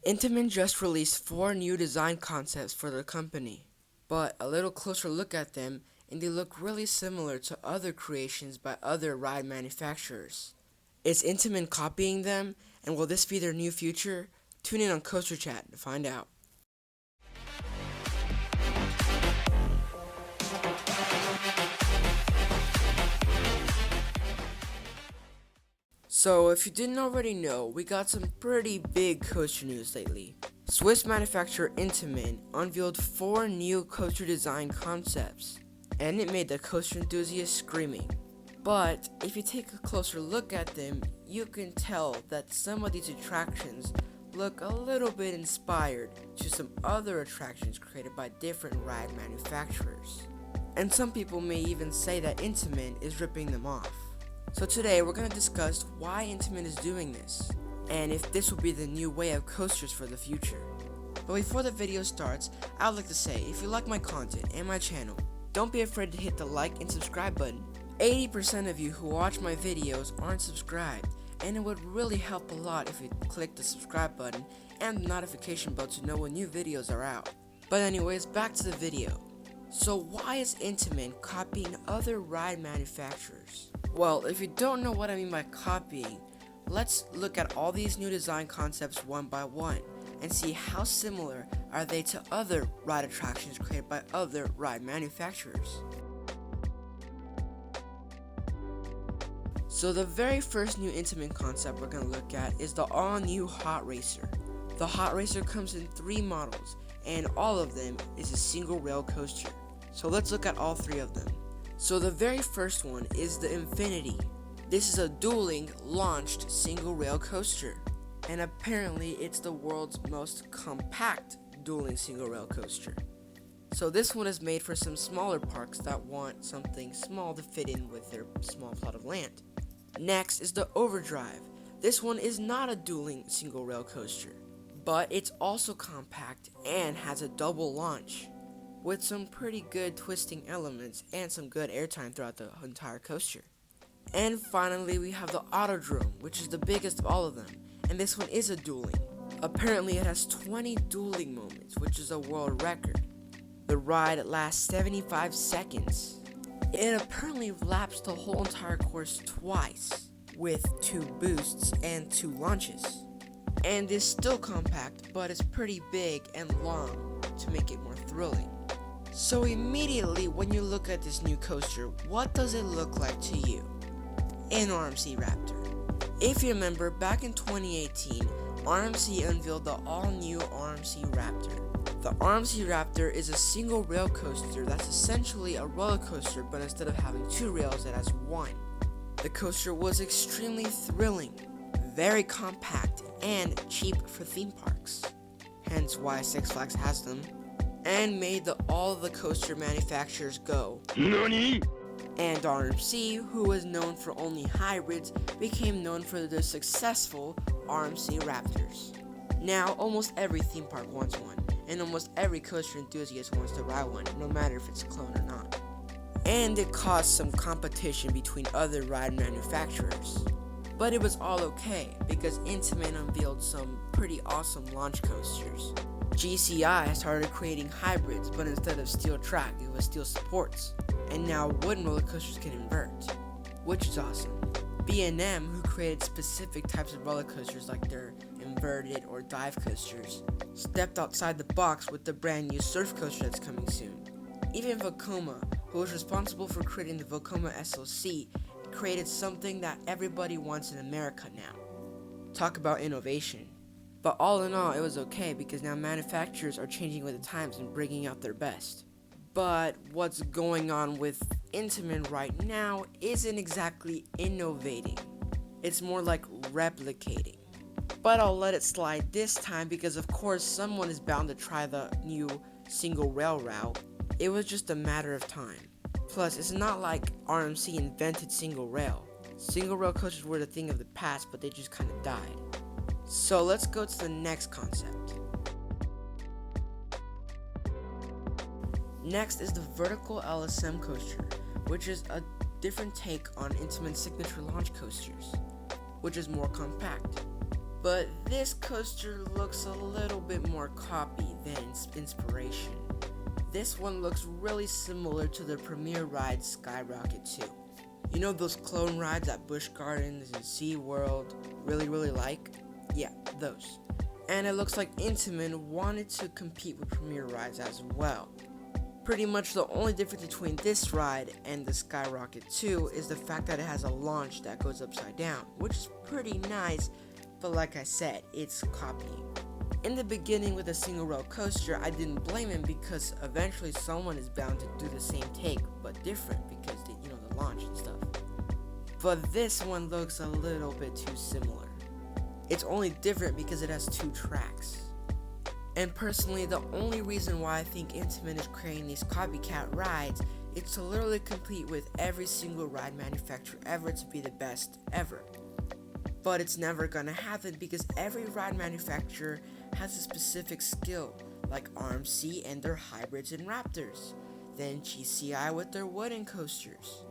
Intamin just released 4 new design concepts for their company, but a little closer look at them and they look really similar to other creations by other ride manufacturers. Is Intamin copying them, and will this be their new future? Tune in on Coaster Chat to find out. So, if you didn't already know, we got some pretty big coaster news lately. Swiss manufacturer Intamin unveiled 4 new coaster design concepts, and it made the coaster enthusiasts screaming. But if you take a closer look at them, you can tell that some of these attractions look a little bit inspired to some other attractions created by different ride manufacturers. And some people may even say that Intamin is ripping them off. So today we're going to discuss why Intamin is doing this, and if this will be the new way of coasters for the future. But before the video starts, I would like to say, if you like my content and my channel, don't be afraid to hit the like and subscribe button. 80% of you who watch my videos aren't subscribed, and it would really help a lot if you click the subscribe button and the notification bell to know when new videos are out. But anyways, back to the video. So why is Intamin copying other ride manufacturers? Well, if you don't know what I mean by copying, let's look at all these new design concepts one by one and see how similar are they to other ride attractions created by other ride manufacturers. So the very first new Intamin concept we're going to look at is the all-new Hot Racer. The Hot Racer comes in 3 models, and all of them is a single rail coaster. So let's look at all 3 of them. So the very first one is the Infinity. This is a dueling launched single rail coaster, and apparently it's the world's most compact dueling single rail coaster. So this one is made for some smaller parks that want something small to fit in with their small plot of land. Next is the Overdrive. This one is not a dueling single rail coaster, but it's also compact and has a double launch, with some pretty good twisting elements and some good airtime throughout the entire coaster. And finally, we have the Autodrome, which is the biggest of all of them, and this one is a dueling. Apparently it has 20 dueling moments, which is a world record. The ride lasts 75 seconds. It apparently laps the whole entire course twice, with 2 boosts and 2 launches. And is still compact, but it's pretty big and long to make it more thrilling. So immediately when you look at this new coaster, what does it look like to you? An RMC Raptor. If you remember, back in 2018, RMC unveiled the all-new RMC Raptor. The RMC Raptor is a single rail coaster that's essentially a roller coaster, but instead of having 2 rails, it has 1. The coaster was extremely thrilling, very compact, and cheap for theme parks, hence why Six Flags has them, and made all the coaster manufacturers go NANI? And RMC, who was known for only hybrids, became known for their successful RMC Raptors. Now, almost every theme park wants one, and almost every coaster enthusiast wants to ride one, no matter if it's a clone or not. And it caused some competition between other ride manufacturers. But it was all okay, because Intamin unveiled some pretty awesome launch coasters. GCI started creating hybrids, but instead of steel track, it was steel supports. And now wooden roller coasters can invert, which is awesome. B&M, who created specific types of roller coasters like their inverted or dive coasters, stepped outside the box with the brand new surf coaster that's coming soon. Even Vekoma, who was responsible for creating the Vekoma SLC, created something that everybody wants in America now. Talk about innovation. But all in all, it was okay because now manufacturers are changing with the times and bringing out their best. But what's going on with Intamin right now isn't exactly innovating. It's more like replicating. But I'll let it slide this time because of course someone is bound to try the new single rail route. It was just a matter of time. Plus, it's not like RMC invented single rail. Single rail coasters were the thing of the past, but they just kind of died. So let's go to the next concept. Next is the vertical LSM coaster, which is a different take on Intamin's signature launch coasters, which is more compact. But this coaster looks a little bit more copy than inspiration. This one looks really similar to the premier ride Skyrocket 2. You know those clone rides at Busch Gardens and SeaWorld really like? Yeah, those. And it looks like Intamin wanted to compete with premier rides as well. Pretty much the only difference between this ride and the Skyrocket 2 is the fact that it has a launch that goes upside down, which is pretty nice, but like I said, it's copying. In the beginning with a single rail coaster, I didn't blame him because eventually someone is bound to do the same take, but different because the launch and stuff. But this one looks a little bit too similar. It's only different because it has 2 tracks. And personally, the only reason why I think Intamin is creating these copycat rides is to literally compete with every single ride manufacturer ever to be the best ever. But it's never gonna happen because every ride manufacturer has a specific skill, like RMC and their hybrids and Raptors, then GCI with their wooden coasters,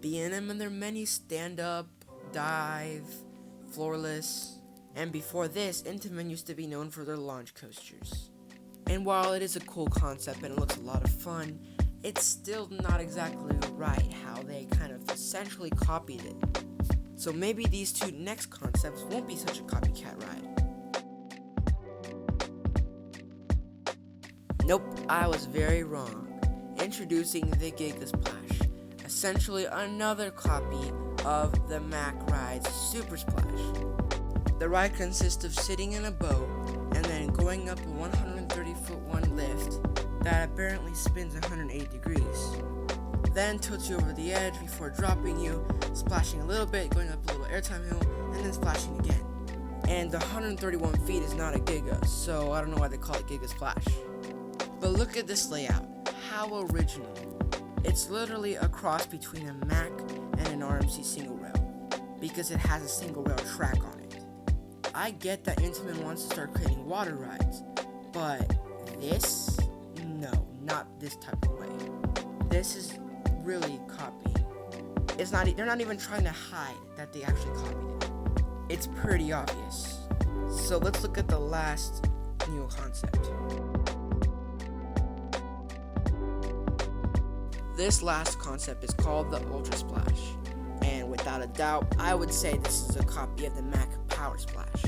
B&M and their many stand-up, dive, floorless, and before this, Intamin used to be known for their launch coasters. And while it is a cool concept and it looks a lot of fun, it's still not exactly right how they kind of essentially copied it. So maybe these 2 next concepts won't be such a copycat ride. Nope, I was very wrong. Introducing the Gigasplash, essentially another copy of the Mack ride's Super Splash. The ride consists of sitting in a boat and then going up a 130-foot one lift that apparently spins 180 degrees. Then tilts you over the edge before dropping you, splashing a little bit, going up a little airtime hill, and then splashing again. And the 131 feet is not a giga, so I don't know why they call it Gigasplash. But look at this layout. How original. It's literally a cross between a Mack and an RMC single rail, because it has a single rail track on it. I get that Intamin wants to start creating water rides, but this? No, not this type of way. This is really copying. They're not even trying to hide that they actually copied it. It's pretty obvious. So let's look at the last new concept. This last concept is called the Ultrasplash, and without a doubt, I would say this is a copy of the Mack Power Splash.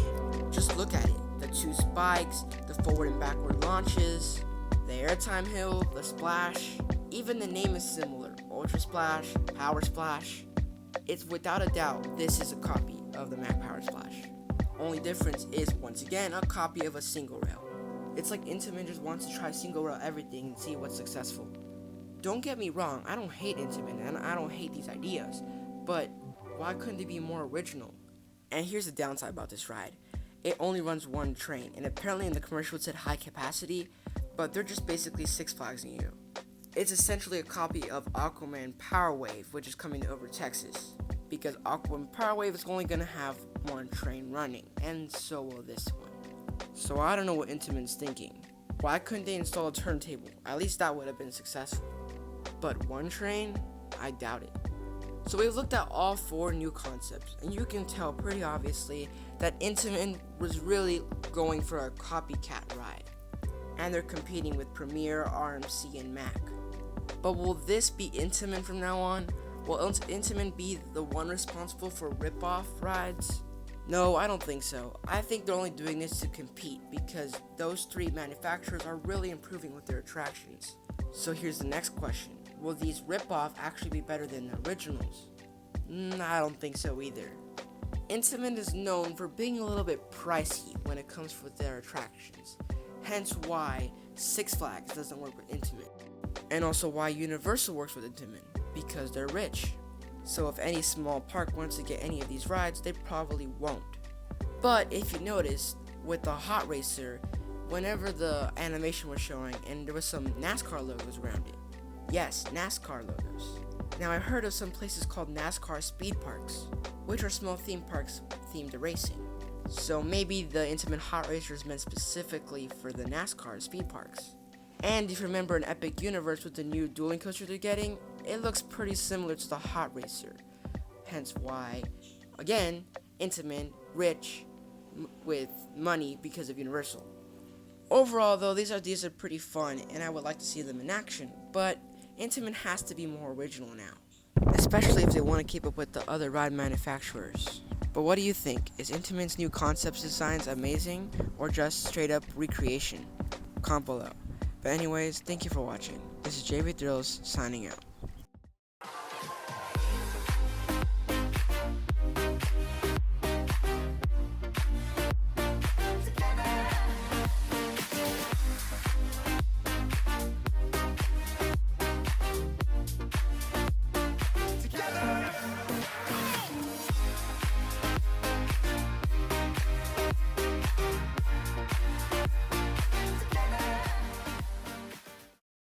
Just look at it, the 2 spikes, the forward and backward launches, the airtime hill, the splash, even the name is similar, Ultrasplash, Power Splash. It's without a doubt, this is a copy of the Mack Power Splash. Only difference is, once again, a copy of a single rail. It's like Intamin just wants to try single rail everything and see what's successful. Don't get me wrong, I don't hate Intamin and I don't hate these ideas, but why couldn't they be more original? And here's the downside about this ride. It only runs 1 train, and apparently in the commercial it said high capacity, but they're just basically Six Flagsing you. It's essentially a copy of Aquaman Power Wave, which is coming over Texas, because Aquaman Power Wave is only going to have 1 train running, and so will this one. So I don't know what Intamin's thinking. Why couldn't they install a turntable? At least that would have been successful. But 1 train? I doubt it. So we've looked at all 4 new concepts, and you can tell pretty obviously that Intamin was really going for a copycat ride, and they're competing with Premier, RMC, and Mack. But will this be Intamin from now on? Will Intamin be the one responsible for rip-off rides? No, I don't think so. I think they're only doing this to compete because those 3 manufacturers are really improving with their attractions. So here's the next question. Will these rip-off actually be better than the originals? I don't think so either. Intamin is known for being a little bit pricey when it comes with their attractions. Hence why Six Flags doesn't work with Intamin. And also why Universal works with Intamin, because they're rich. So if any small park wants to get any of these rides, they probably won't. But if you noticed, with the Hot Racer, whenever the animation was showing and there was some NASCAR logos around it. Yes, NASCAR logos. Now I heard of some places called NASCAR speed parks, which are small theme parks themed to racing. So maybe the Intamin Hot Racer is meant specifically for the NASCAR speed parks. And if you remember in Epic Universe with the new dueling coaster they're getting, it looks pretty similar to the Hot Racer. Hence why, again, Intamin, rich, with money because of Universal. Overall, though, these are pretty fun, and I would like to see them in action, but Intamin has to be more original now, especially if they want to keep up with the other ride manufacturers. But what do you think? Is Intamin's new concepts designs amazing, or just straight up recreation? Comment below. But anyways, thank you for watching. This is JV Thrills signing out.